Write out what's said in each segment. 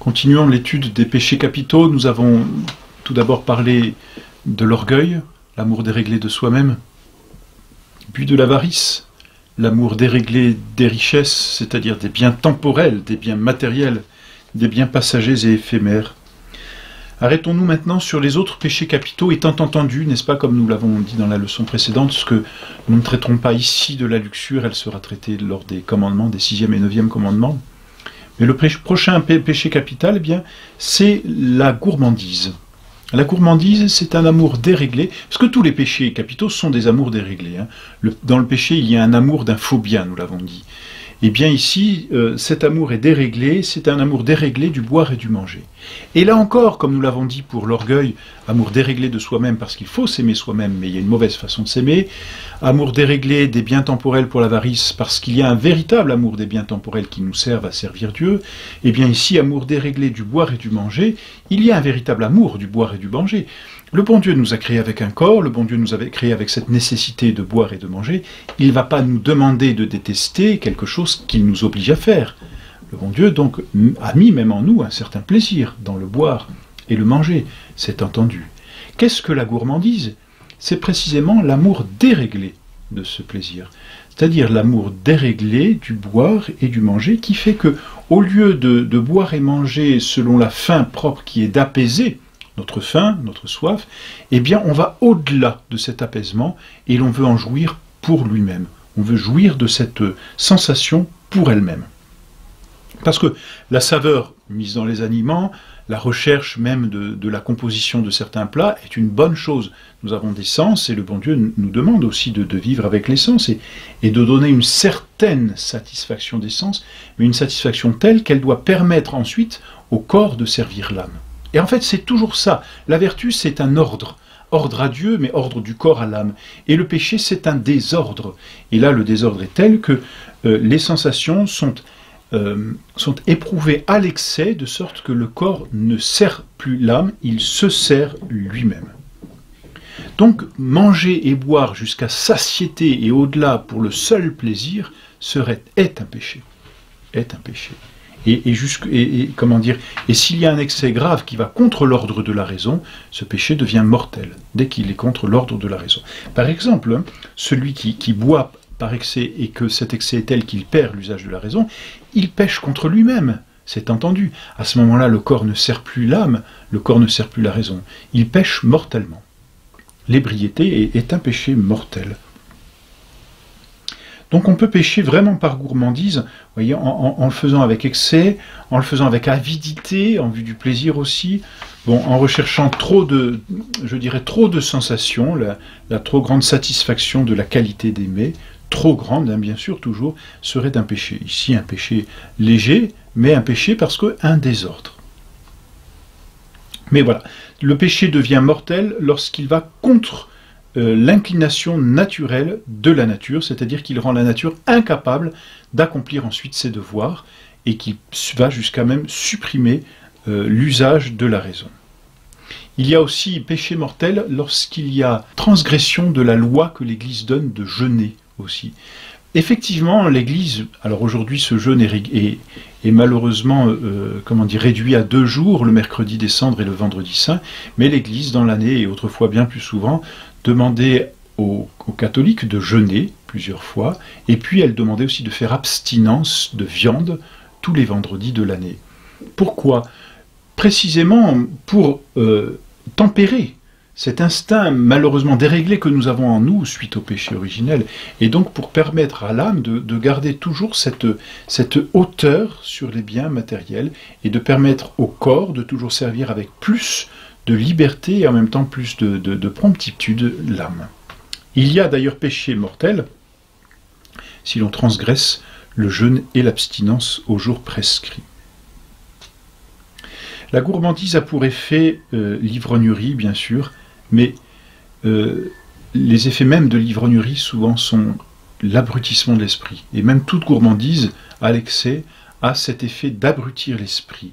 Continuons l'étude des péchés capitaux. Nous avons tout d'abord parlé de l'orgueil, l'amour déréglé de soi-même, puis de l'avarice, l'amour déréglé des richesses, c'est-à-dire des biens temporels, des biens matériels, des biens passagers et éphémères. Arrêtons-nous maintenant sur les autres péchés capitaux, étant entendu, n'est-ce pas, comme nous l'avons dit dans la leçon précédente, ce que nous ne traiterons pas ici de la luxure, elle sera traitée lors des commandements, des 6e et 9e commandements. Mais le prochain péché capital, eh bien, c'est la gourmandise. La gourmandise, c'est un amour déréglé, parce que tous les péchés capitaux sont des amours déréglés. Hein. Dans le péché, il y a un amour d'un faux bien, nous l'avons dit. Et bien ici, cet amour est déréglé, c'est un amour déréglé du boire et du manger. Et là encore, comme nous l'avons dit pour l'orgueil, amour déréglé de soi-même parce qu'il faut s'aimer soi-même, mais il y a une mauvaise façon de s'aimer. Amour déréglé des biens temporels pour l'avarice parce qu'il y a un véritable amour des biens temporels qui nous servent à servir Dieu. Et bien ici, amour déréglé du boire et du manger, il y a un véritable amour du boire et du manger. Le bon Dieu nous a créés avec un corps, le bon Dieu nous a créés avec cette nécessité de boire et de manger. Il ne va pas nous demander de détester quelque chose qu'il nous oblige à faire. Le bon Dieu, donc, a mis même en nous un certain plaisir dans le boire et le manger, c'est entendu. Qu'est-ce que la gourmandise? C'est précisément l'amour déréglé de ce plaisir. C'est-à-dire l'amour déréglé du boire et du manger qui fait que, au lieu de boire et manger selon la faim propre qui est d'apaiser notre faim, notre soif, eh bien on va au-delà de cet apaisement et l'on veut en jouir pour lui-même. On veut jouir de cette sensation pour elle-même. Parce que la saveur mise dans les aliments, la recherche même de la composition de certains plats est une bonne chose. Nous avons des sens et le bon Dieu nous demande aussi de vivre avec les sens et de donner une certaine satisfaction des sens, mais une satisfaction telle qu'elle doit permettre ensuite au corps de servir l'âme. Et en fait, c'est toujours ça. La vertu, c'est un ordre. Ordre à Dieu, mais ordre du corps à l'âme. Et le péché, c'est un désordre. Et là, le désordre est tel que les sensations sont éprouvées à l'excès, de sorte que le corps ne sert plus l'âme, il se sert lui-même. Donc, manger et boire jusqu'à satiété et au-delà pour le seul plaisir est un péché. Est un péché. Et s'il y a un excès grave qui va contre l'ordre de la raison, ce péché devient mortel, dès qu'il est contre l'ordre de la raison. Par exemple, celui qui boit par excès et que cet excès est tel qu'il perd l'usage de la raison, il pêche contre lui-même, c'est entendu. À ce moment-là, le corps ne sert plus l'âme, le corps ne sert plus la raison. Il pêche mortellement. L'ébriété est un péché mortel. Donc on peut pécher vraiment par gourmandise, voyez, en le faisant avec excès, en le faisant avec avidité, en vue du plaisir aussi, en recherchant trop de sensations, la trop grande satisfaction de la qualité d'aimer, trop grande, hein, bien sûr, toujours, serait un péché. Ici, un péché léger, mais un péché parce qu'un désordre. Mais voilà, le péché devient mortel lorsqu'il va contre l'inclination naturelle de la nature, c'est-à-dire qu'il rend la nature incapable d'accomplir ensuite ses devoirs et qu'il va jusqu'à même supprimer l'usage de la raison. Il y a aussi péché mortel lorsqu'il y a transgression de la loi que l'Église donne de jeûner aussi. Effectivement, l'Église, alors aujourd'hui ce jeûne est malheureusement réduit à 2 jours, le mercredi des cendres et le vendredi saint, mais l'Église dans l'année, et autrefois bien plus souvent, demandait aux catholiques de jeûner plusieurs fois, et puis elle demandait aussi de faire abstinence de viande tous les vendredis de l'année. Pourquoi? Précisément pour tempérer cet instinct malheureusement déréglé que nous avons en nous suite au péché originel, et donc pour permettre à l'âme de garder toujours cette hauteur sur les biens matériels, et de permettre au corps de toujours servir avec plus de liberté et en même temps plus de promptitude l'âme. Il y a d'ailleurs péché mortel si l'on transgresse le jeûne et l'abstinence au jour prescrit. La gourmandise a pour effet l'ivrognerie, bien sûr, mais les effets même de l'ivrognerie souvent sont l'abrutissement de l'esprit. Et même toute gourmandise, à l'excès, a cet effet d'abrutir l'esprit.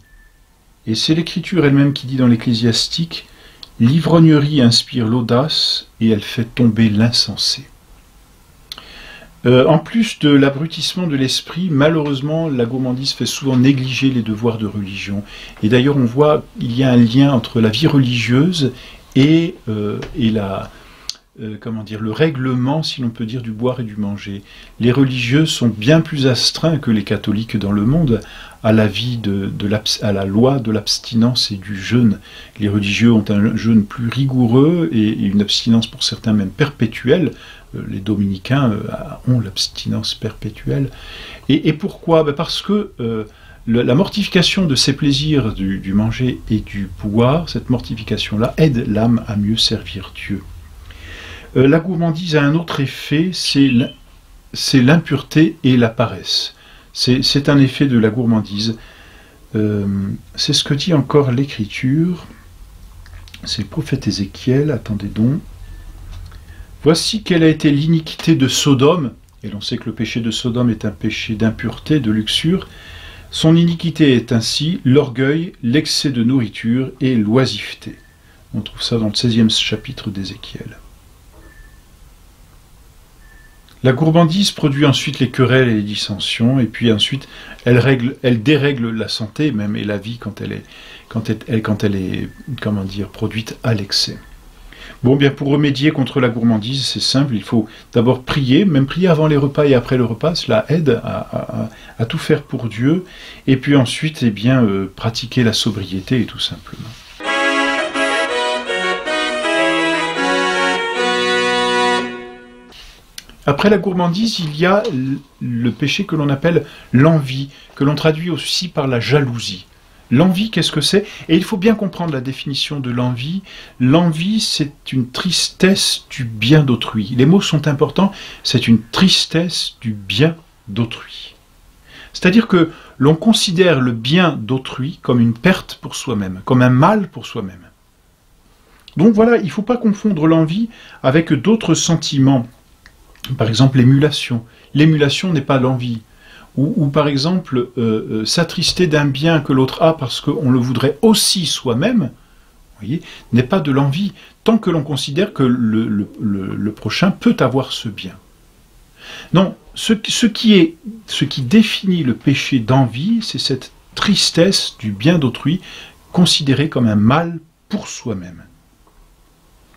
Et c'est l'Écriture elle-même qui dit dans l'Ecclésiastique « L'ivrognerie inspire l'audace et elle fait tomber l'insensé ». En plus de l'abrutissement de l'esprit, malheureusement, la gourmandise fait souvent négliger les devoirs de religion. Et d'ailleurs, on voit qu'il y a un lien entre la vie religieuse et le règlement, si l'on peut dire, du boire et du manger. Les religieux sont bien plus astreints que les catholiques dans le monde à la loi de l'abstinence et du jeûne. Les religieux ont un jeûne plus rigoureux et une abstinence pour certains même perpétuelle. Les dominicains ont l'abstinence perpétuelle. Et pourquoi? Parce que la mortification de ces plaisirs du manger et du boire, cette mortification-là aide l'âme à mieux servir Dieu. La gourmandise a un autre effet, c'est l'impureté et la paresse. C'est un effet de la gourmandise. C'est ce que dit encore l'Écriture. C'est le prophète Ézéchiel, attendez donc. Voici quelle a été l'iniquité de Sodome, et l'on sait que le péché de Sodome est un péché d'impureté, de luxure. Son iniquité est ainsi l'orgueil, l'excès de nourriture et l'oisiveté. On trouve ça dans le 16e chapitre d'Ézéchiel. La gourmandise produit ensuite les querelles et les dissensions, et puis ensuite elle dérègle la santé même et la vie quand elle est produite à l'excès. Bon, bien pour remédier contre la gourmandise, c'est simple, il faut d'abord prier, même prier avant les repas et après le repas, cela aide à tout faire pour Dieu, et puis ensuite, pratiquer la sobriété, tout simplement. Après la gourmandise, il y a le péché que l'on appelle l'envie, que l'on traduit aussi par la jalousie. L'envie, qu'est-ce que c'est? Et il faut bien comprendre la définition de l'envie. L'envie, c'est une tristesse du bien d'autrui. Les mots sont importants, c'est une tristesse du bien d'autrui. C'est-à-dire que l'on considère le bien d'autrui comme une perte pour soi-même, comme un mal pour soi-même. Donc voilà, il ne faut pas confondre l'envie avec d'autres sentiments. Par exemple, l'émulation. L'émulation n'est pas l'envie. Ou par exemple, s'attrister d'un bien que l'autre a parce qu'on le voudrait aussi soi-même, n'est pas de l'envie, tant que l'on considère que le prochain peut avoir ce bien. Non, ce qui définit le péché d'envie, c'est cette tristesse du bien d'autrui, considérée comme un mal pour soi-même.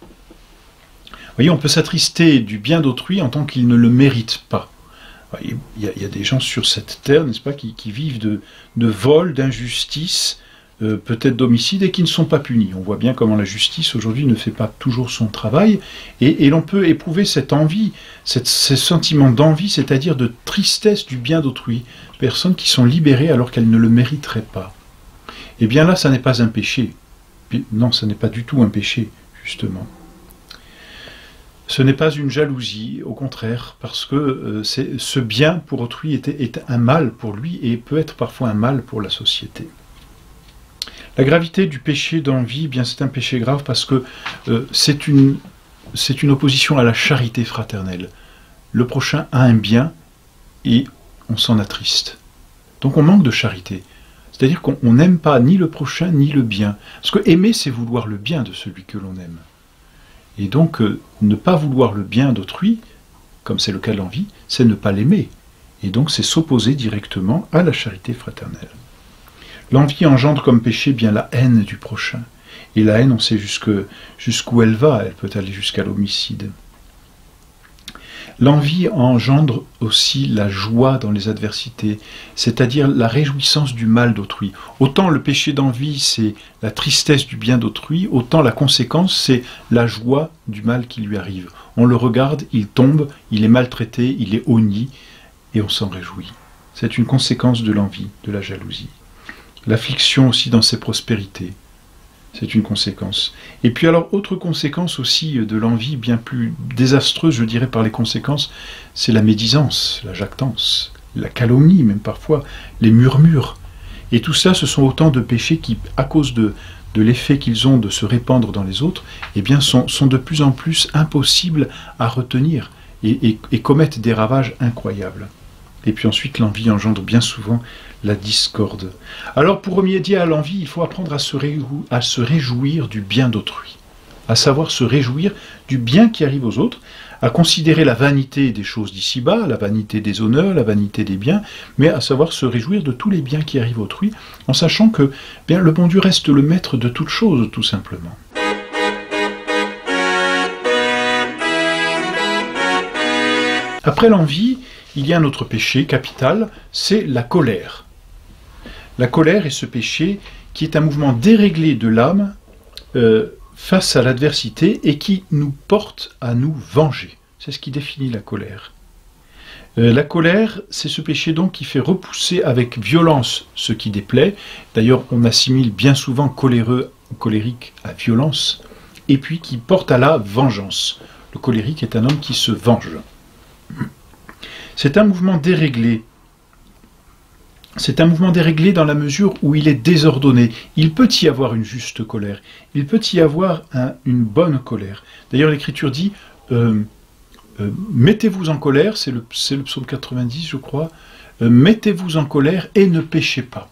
Vous voyez, on peut s'attrister du bien d'autrui en tant qu'il ne le mérite pas. Il y a des gens sur cette terre, n'est-ce pas, qui vivent de vol, d'injustice, peut-être d'homicide, et qui ne sont pas punis. On voit bien comment la justice aujourd'hui ne fait pas toujours son travail, et l'on peut éprouver cette envie, ce sentiment d'envie, c'est-à-dire de tristesse du bien d'autrui, personnes qui sont libérées alors qu'elles ne le mériteraient pas. Eh bien là, ça n'est pas un péché. Non, ça n'est pas du tout un péché, justement. Ce n'est pas une jalousie, au contraire, parce que ce bien pour autrui est un mal pour lui et peut être parfois un mal pour la société. La gravité du péché d'envie, bien c'est un péché grave parce que c'est une opposition à la charité fraternelle. Le prochain a un bien et on s'en attriste. Donc on manque de charité. C'est-à-dire qu'on n'aime pas ni le prochain ni le bien. Parce que aimer, c'est vouloir le bien de celui que l'on aime. Et donc, ne pas vouloir le bien d'autrui, comme c'est le cas de l'envie, c'est ne pas l'aimer. Et donc, c'est s'opposer directement à la charité fraternelle. L'envie engendre comme péché bien la haine du prochain. Et la haine, on sait jusqu'où elle va, elle peut aller jusqu'à l'homicide. L'envie engendre aussi la joie dans les adversités, c'est-à-dire la réjouissance du mal d'autrui. Autant le péché d'envie, c'est la tristesse du bien d'autrui, autant la conséquence, c'est la joie du mal qui lui arrive. On le regarde, il tombe, il est maltraité, il est honni, et on s'en réjouit. C'est une conséquence de l'envie, de la jalousie. L'affliction aussi dans ses prospérités. C'est une conséquence. Et puis alors, autre conséquence aussi de l'envie, bien plus désastreuse, je dirais, par les conséquences, c'est la médisance, la jactance, la calomnie, même parfois, les murmures. Et tout ça, ce sont autant de péchés qui, à cause de l'effet qu'ils ont de se répandre dans les autres, eh bien, sont de plus en plus impossibles à retenir et commettent des ravages incroyables. Et puis ensuite, l'envie engendre bien souvent la discorde. Alors, pour remédier à l'envie, il faut apprendre à se réjouir du bien d'autrui, à savoir se réjouir du bien qui arrive aux autres. à considérer la vanité des choses d'ici-bas, la vanité des honneurs, la vanité des biens, mais à savoir se réjouir de tous les biens qui arrivent autrui, en sachant que bien, le bon Dieu reste le maître de toutes choses, tout simplement. Après l'envie, il y a un autre péché capital, c'est la colère. La colère est ce péché qui est un mouvement déréglé de l'âme face à l'adversité et qui nous porte à nous venger. C'est ce qui définit la colère. La colère, c'est ce péché donc qui fait repousser avec violence ce qui déplaît. D'ailleurs, on assimile bien souvent coléreux ou colérique à violence, et puis qui porte à la vengeance. Le colérique est un homme qui se venge. C'est un mouvement déréglé. C'est un mouvement déréglé dans la mesure où il est désordonné. Il peut y avoir une juste colère. Il peut y avoir une bonne colère. D'ailleurs, l'Écriture dit mettez-vous en colère, c'est le psaume 90, je crois. Mettez-vous en colère et ne péchez pas.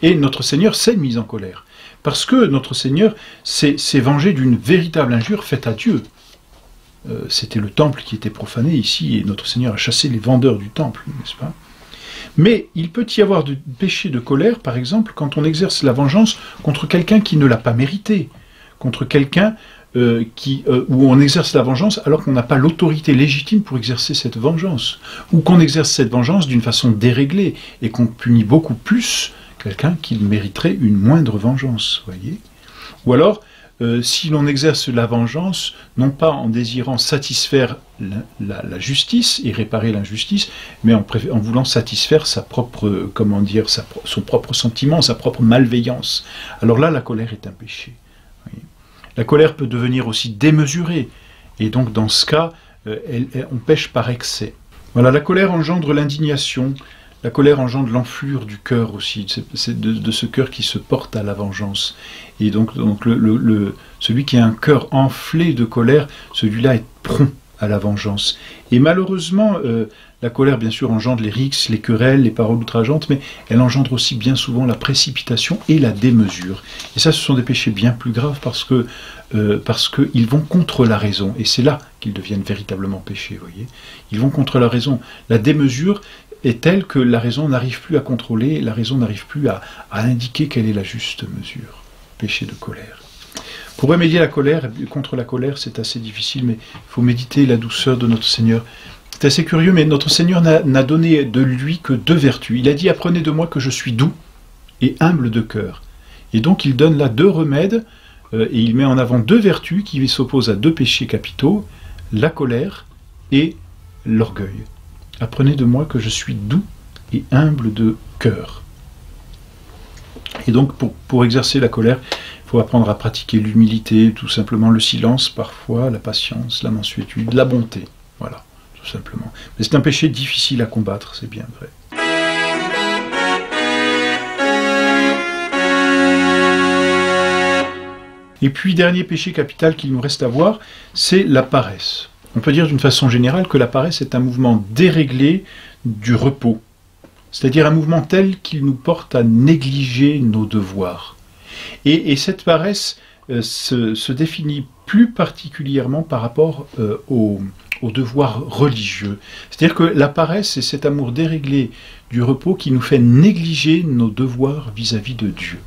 Et notre Seigneur s'est mis en colère. Parce que notre Seigneur s'est vengé d'une véritable injure faite à Dieu. C'était le temple qui était profané ici, et notre Seigneur a chassé les vendeurs du temple, n'est-ce pas? Mais il peut y avoir du péché de colère, par exemple, quand on exerce la vengeance contre quelqu'un qui ne l'a pas mérité, contre quelqu'un où on exerce la vengeance alors qu'on n'a pas l'autorité légitime pour exercer cette vengeance, ou qu'on exerce cette vengeance d'une façon déréglée, et qu'on punit beaucoup plus quelqu'un qui mériterait une moindre vengeance, voyez? Ou alors, si l'on exerce la vengeance, non pas en désirant satisfaire la justice et réparer l'injustice, mais en voulant satisfaire sa propre, son propre sentiment, sa propre malveillance. Alors là, la colère est un péché. Voyez. La colère peut devenir aussi démesurée, et donc dans ce cas, on pêche par excès. Voilà, la colère engendre l'indignation. La colère engendre l'enflure du cœur aussi, c'est de ce cœur qui se porte à la vengeance. Et donc celui qui a un cœur enflé de colère, celui-là est prompt à la vengeance. Et malheureusement, la colère, bien sûr, engendre les rixes, les querelles, les paroles outrageantes, mais elle engendre aussi bien souvent la précipitation et la démesure. Et ça, ce sont des péchés bien plus graves parce qu'ils vont contre la raison. Et c'est là qu'ils deviennent véritablement péchés, vous voyez. Ils vont contre la raison. La démesure est telle que la raison n'arrive plus à contrôler, la raison n'arrive plus à indiquer quelle est la juste mesure. Péché de colère. Pour remédier à la colère, contre la colère, c'est assez difficile, mais il faut méditer la douceur de notre Seigneur. C'est assez curieux, mais notre Seigneur n'a donné de lui que 2 vertus. Il a dit « Apprenez de moi que je suis doux et humble de cœur ». Et donc il donne là 2 remèdes, et il met en avant 2 vertus qui s'opposent à 2 péchés capitaux, la colère et l'orgueil. Apprenez de moi que je suis doux et humble de cœur. Et donc, pour exercer la colère, il faut apprendre à pratiquer l'humilité, tout simplement le silence parfois, la patience, la mansuétude, la bonté. Voilà, tout simplement. Mais c'est un péché difficile à combattre, c'est bien vrai. Et puis, dernier péché capital qu'il nous reste à voir, c'est la paresse. On peut dire d'une façon générale que la paresse est un mouvement déréglé du repos, c'est-à-dire un mouvement tel qu'il nous porte à négliger nos devoirs. Et cette paresse se définit plus particulièrement par rapport aux devoirs religieux. C'est-à-dire que la paresse, c'est cet amour déréglé du repos qui nous fait négliger nos devoirs vis-à-vis de Dieu.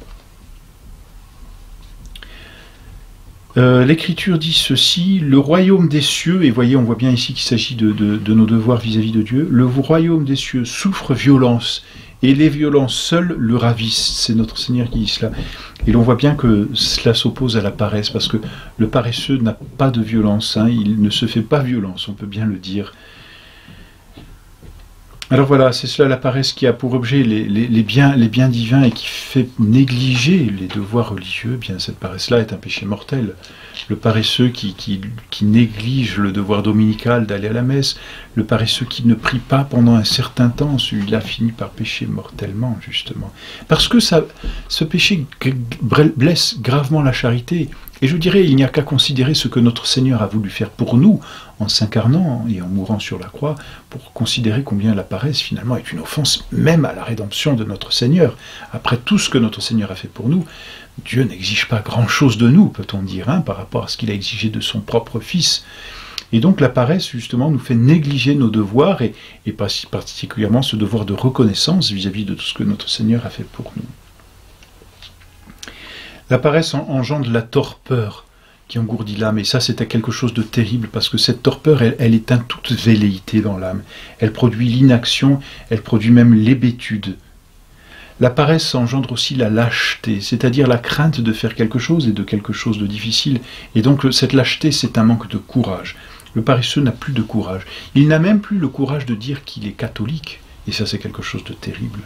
L'Écriture dit ceci, le royaume des cieux, et voyez, on voit bien ici qu'il s'agit de nos devoirs vis-à-vis de Dieu, le royaume des cieux souffre violence, et les violences seules le ravissent. C'est notre Seigneur qui dit cela. Et l'on voit bien que cela s'oppose à la paresse, parce que le paresseux n'a pas de violence, hein, il ne se fait pas violence, on peut bien le dire. Alors voilà, c'est cela la paresse qui a pour objet les biens divins et qui fait négliger les devoirs religieux. Bien, cette paresse-là est un péché mortel. Le paresseux qui néglige le devoir dominical d'aller à la messe, le paresseux qui ne prie pas pendant un certain temps, celui-là finit par pécher mortellement, justement. Parce que ce péché blesse gravement la charité. Et je dirais, il n'y a qu'à considérer ce que notre Seigneur a voulu faire pour nous, en s'incarnant et en mourant sur la croix, pour considérer combien la paresse, finalement, est une offense même à la rédemption de notre Seigneur. Après tout ce que notre Seigneur a fait pour nous, Dieu n'exige pas grand-chose de nous, peut-on dire, hein, par rapport à ce qu'il a exigé de son propre Fils. Et donc la paresse, justement, nous fait négliger nos devoirs, et particulièrement ce devoir de reconnaissance vis-à-vis de tout ce que notre Seigneur a fait pour nous. La paresse engendre la torpeur qui engourdit l'âme, et ça c'est quelque chose de terrible, parce que cette torpeur, elle éteint toute velléité dans l'âme. Elle produit l'inaction, elle produit même l'hébétude. La paresse engendre aussi la lâcheté, c'est-à-dire la crainte de faire quelque chose et de quelque chose de difficile. Et donc cette lâcheté, c'est un manque de courage. Le paresseux n'a plus de courage. Il n'a même plus le courage de dire qu'il est catholique. Et ça, c'est quelque chose de terrible.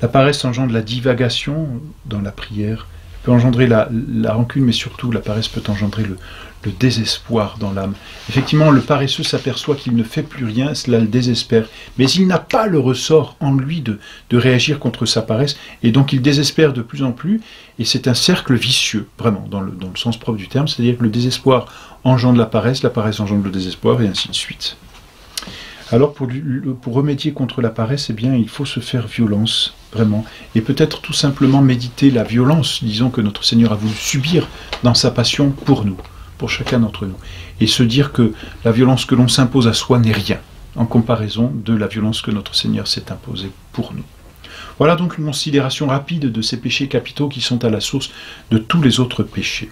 La paresse engendre la divagation dans la prière, peut engendrer la rancune, mais surtout la paresse peut engendrer le désespoir dans l'âme. Effectivement, le paresseux s'aperçoit qu'il ne fait plus rien, cela le désespère, mais il n'a pas le ressort en lui de réagir contre sa paresse, et donc il désespère de plus en plus, et c'est un cercle vicieux, vraiment, dans le sens propre du terme, c'est-à-dire que le désespoir engendre la paresse engendre le désespoir, et ainsi de suite. Alors pour remédier contre la paresse, eh bien, il faut se faire violence, vraiment, et peut-être tout simplement méditer la violence, disons, que notre Seigneur a voulu subir dans sa passion pour nous, pour chacun d'entre nous, et se dire que la violence que l'on s'impose à soi n'est rien, en comparaison de la violence que notre Seigneur s'est imposée pour nous. Voilà donc une considération rapide de ces péchés capitaux qui sont à la source de tous les autres péchés.